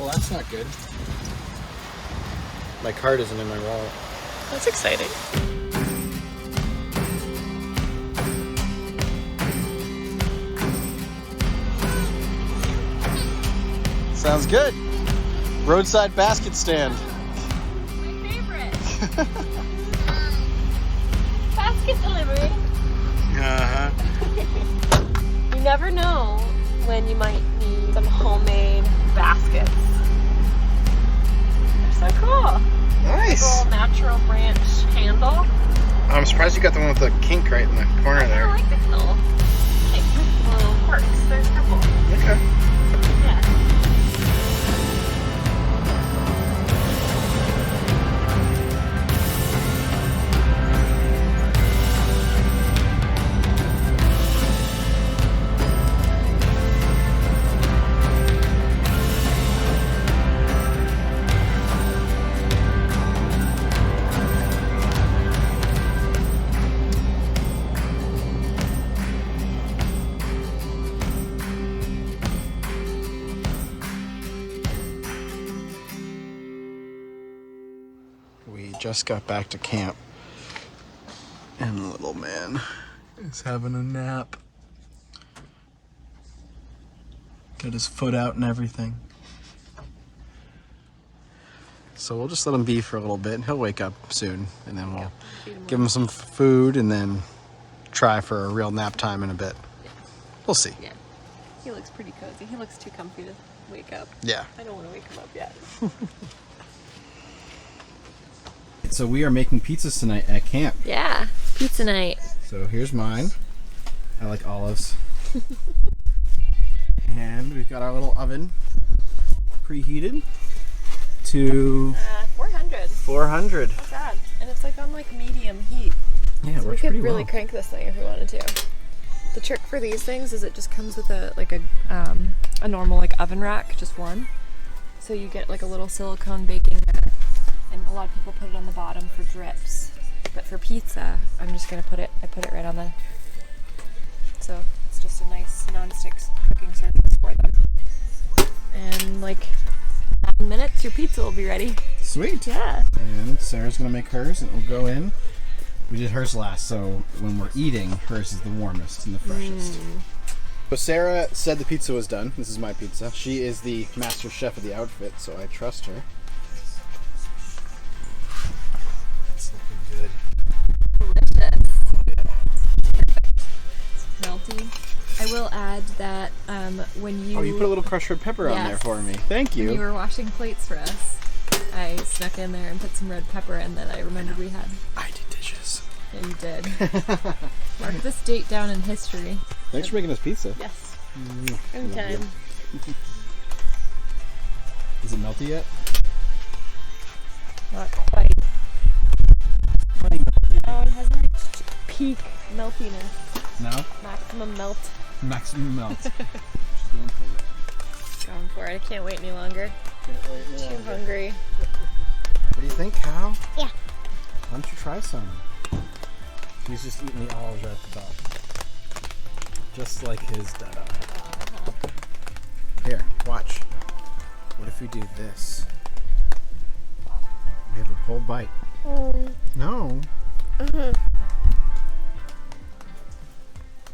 Well, that's not good. My card isn't in my wallet. That's exciting. Sounds good. Roadside basket stand. My favorite. Basket delivery. Uh-huh. You never know when you might need some homemade baskets. They're so cool. Nice. Little natural branch handle. I'm surprised you got the one with the kink right in the corner there. I like the little quirks. There's a couple. Okay. Yeah. We just got back to camp, and little man is having a nap. Got his foot out and everything. So we'll just let him be for a little bit, and he'll wake up soon, and then we'll give him some food, and then try for a real nap time in a bit. We'll see. Yeah. He looks pretty cozy. He looks too comfy to wake up. Yeah. I don't want to wake him up yet. So we are making pizzas tonight at camp. Yeah. Pizza night. So here's mine. I like olives. And we've got our little oven preheated to 400. 400. Not bad. And it's like on like medium heat. Yeah, So we works could pretty really well. crank this thing if we wanted to. The trick for these things is it just comes with a normal like oven rack, just one. So you get like a little silicone baking mat, and a lot of people put it on the bottom for drips. But for pizza, I'm just gonna put it right on the. So it's just a nice non-stick cooking surface for them. And like 9 minutes, your pizza will be ready. Sweet. Yeah. And Sarah's gonna make hers, and it'll go in. We did hers last, so when we're eating, hers is the warmest and the freshest. So Sarah said the pizza was done. This is my pizza. She is the master chef of the outfit, so I trust her. It's looking good. Delicious. Melty. I will add that when you... Oh, you put a little crushed red pepper on there Yes. for me. Thank you. When you were washing plates for us, I snuck in there and put some red pepper, and then I remembered we had... I did dishes. Yeah, you did. Mark this date down in history. Thanks for making us pizza. Yes. Love Anytime. you. Is it melty yet? Not quite. No, it hasn't reached peak meltiness. No? Maximum melt. Maximum melt. Going for it. I can't wait any longer. Too hungry. What do you think, Cal? Yeah. Why don't you try some? He's just eating the olives right at the top. Just like his dada. Here, watch. What if we do this? We have a whole bite. No.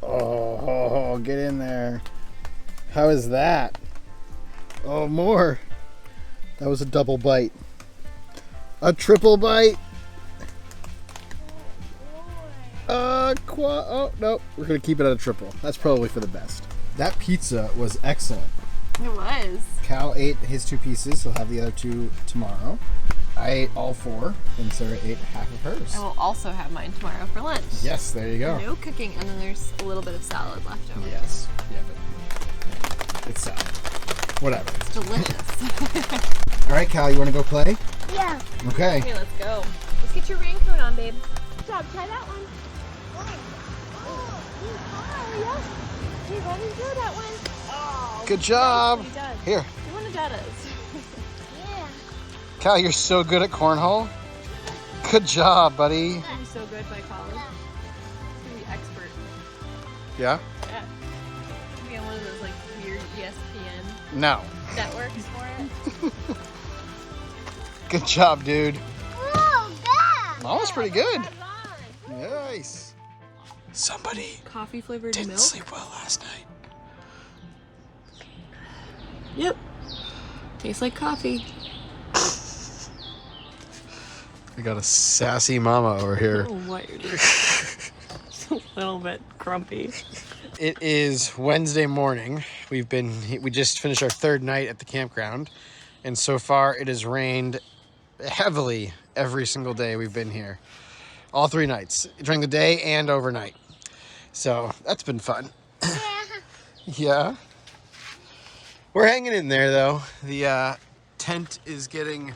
Oh, get in there. How is that? Oh, more. That was a double bite. A triple bite. Oh, no. We're going to keep it at a triple. That's probably for the best. That pizza was excellent. It was. Cal ate his 2 pieces. He'll have the other 2 tomorrow. I ate all 4, and Sarah ate half of hers. I will also have mine tomorrow for lunch. Yes, there you go. No cooking, and then there's a little bit of salad left over. Yes. Yeah, but it's salad. Whatever. It's delicious. All right, Cal, you want to go play? Yeah. Okay. Okay, let's go. Let's get your raincoat on, babe. Good job. Try that one. Oh, you got to do that one. Oh, Good job. nicely done. Here. You want to do this? Yeah. Cal, you're so good at cornhole. Good job, buddy. I'm so good by college. I'm gonna be expert. Yeah? Yeah. I'm gonna be on one of those like weird ESPN. No. That works for it. Good job, dude. Oh, God. That was pretty good. Nice. Somebody Coffee flavored didn't milk. sleep well last night. Yep. Tastes like coffee. We got a sassy mama over here. Oh, what you're doing. It's a little bit grumpy. It is Wednesday morning. We just finished our third night at the campground, and so far it has rained heavily every single day we've been here. All 3 nights, during the day and overnight. So that's been fun. Yeah. We're hanging in there though. The tent is getting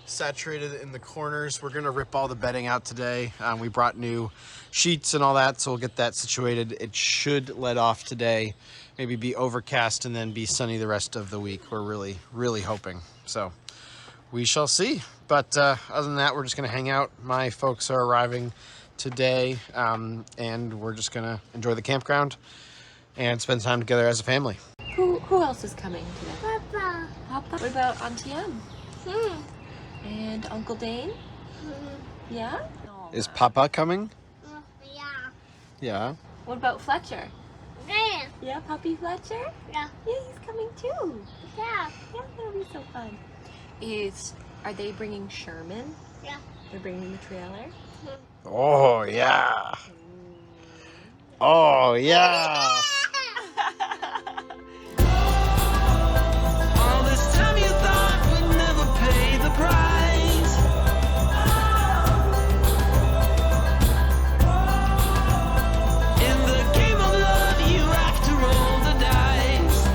saturated in the corners. We're gonna rip all the bedding out today. We brought new sheets and all that, so we'll get that situated. It should let off today, maybe be overcast and then be sunny the rest of the week. We're really hoping. So we shall see. But other than that, we're just gonna hang out. My folks are arriving today, and we're just gonna enjoy the campground and spend time together as a family. Who else is coming today? Papa. Papa. What about Auntie Em? Hmm. And Uncle Dane? Yeah? Is Papa coming? Yeah. Yeah. What about Fletcher? Yeah. Yeah, Puppy Fletcher? Yeah. Yeah, he's coming too. Yeah. Yeah, that'll be so fun. Are they bringing Sherman? Yeah. They're bringing the trailer? Oh yeah. Oh yeah. All this time you thought we'd never pay the price. In the game of love, you have to roll the dice.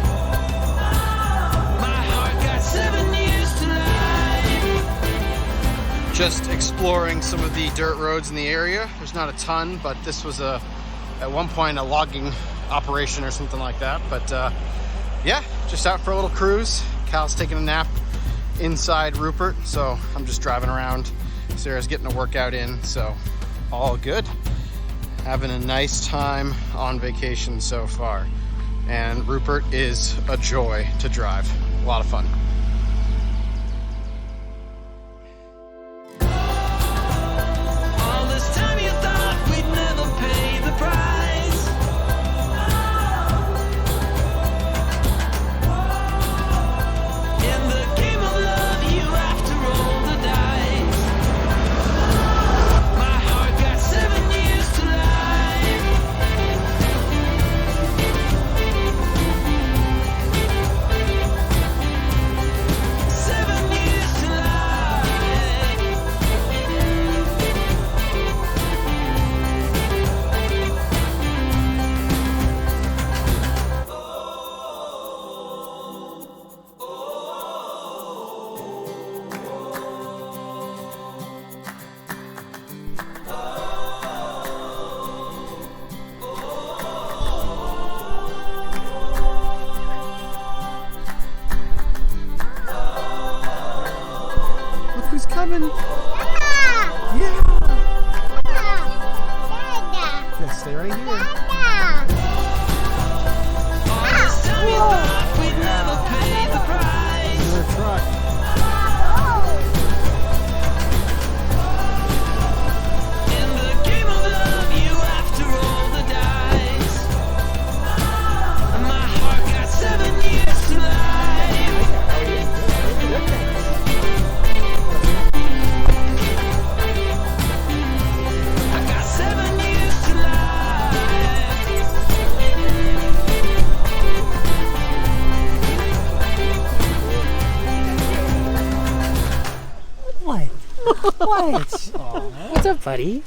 My heart got 7 years to life. Just exploring some of the dirt roads in the area. There's not a ton, but this was at one point a logging operation or something like that. But yeah, just out for a little cruise. Cal's taking a nap inside Rupert, so I'm just driving around. Sarah's getting a workout in, so all good. Having a nice time on vacation so far. And Rupert is a joy to drive. A lot of fun. All this time you thought we'd never pay the price. In the game of love, you have to roll the dice. My heart got 7 years to life. 7 years to life. Look who's coming. Yeah. Yeah. Dada. Yeah, stay right here. Dada. All this time you thought we'd never pay the price. Another truck. In the game of love, you have to roll the dice. My heart got 7 years to life. I got 7 years to life. What? What's up, buddy?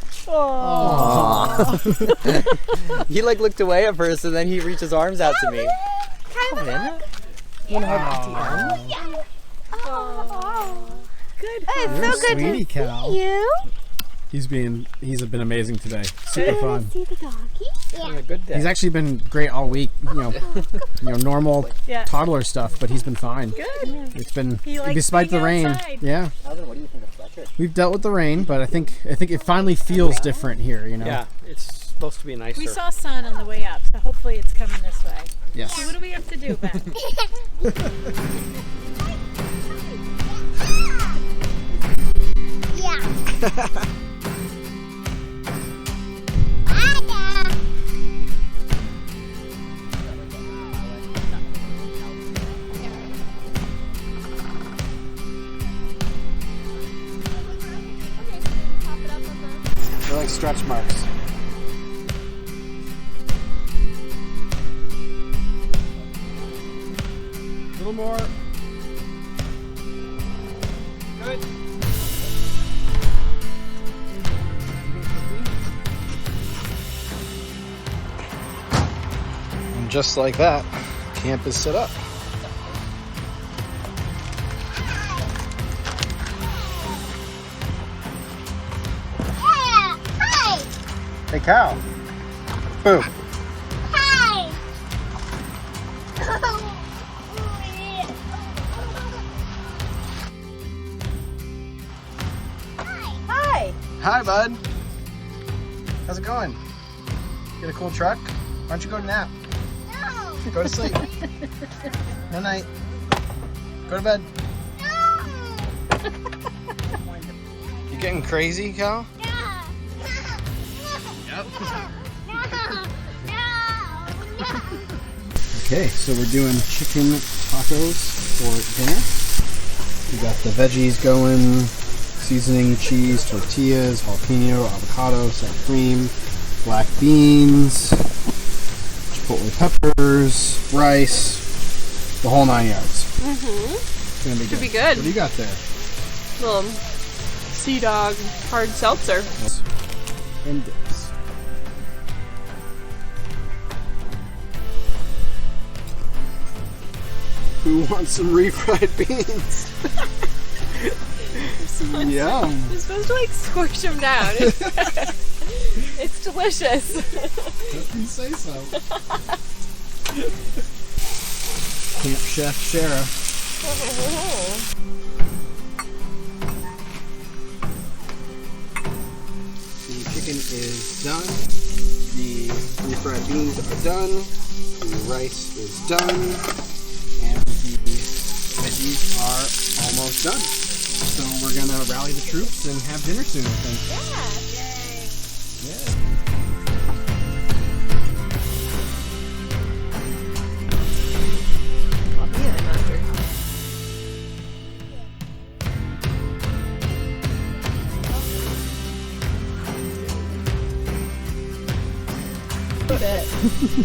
He like looked away at first, and then he reached his arms out to me. Come in. You know how Good. You're a It's so good sweetie, to Cal. see you. He's been amazing today. Super fun. See the doggy? having a good day. He's actually been great all week. You know, normal toddler stuff, but he's been fine. Good. It's been He likes despite the being rain. outside. Yeah, Alvin, what do you think of Fletcher? we've dealt with the rain, but I think it finally feels different here. You know. Yeah, it's supposed to be nicer. We saw sun on the way up, so hopefully it's coming this way. Yes. So what do we have to do, Ben? Yeah. Ada. They're like stretch marks. A little more. Good. And just like that, camp is set up. Yeah. Hi. Hey, Cal. Boo. Hi. Hi. Hi, bud. How's it going? Get a cool truck? Why don't you go nap? No. Go to sleep. No night. Go to bed. No. You getting crazy, Cal? Yeah. Yep. No. No. Okay, so we're doing chicken tacos for dinner. We got the veggies going, seasoning, cheese, tortillas, jalapeno, avocado, sour cream, black beans, chipotle peppers, rice, the whole 9 yards. It's gonna be Should good. be good. What do you got there? Little Sea Dog hard seltzer. And dips. Who wants some refried beans? Yum. You're supposed to like squish them down. It's delicious. Let me say so. Camp Chef Shara. The chicken is done. The refried beans are done. The rice is done. And the veggies are almost done. So we're gonna rally the troops and have dinner soon, I think. I'll be in after.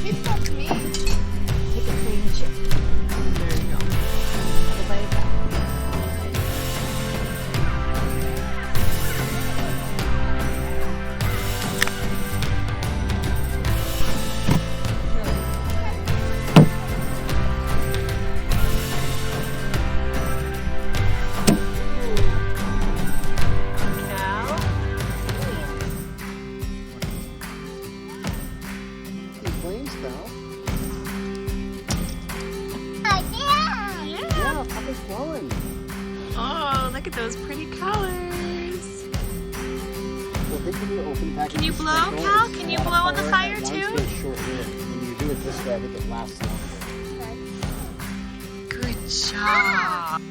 It's not me. Take a cream chip. There you go. I'll bite it back. Flames, pal. Yeah. Yeah, Papa's blowing. Oh, look at those pretty colors. Well, think of your open package. Can you blow, Cal? Can you blow on the fire too? When you do it this way, I think it lasts longer. Good job.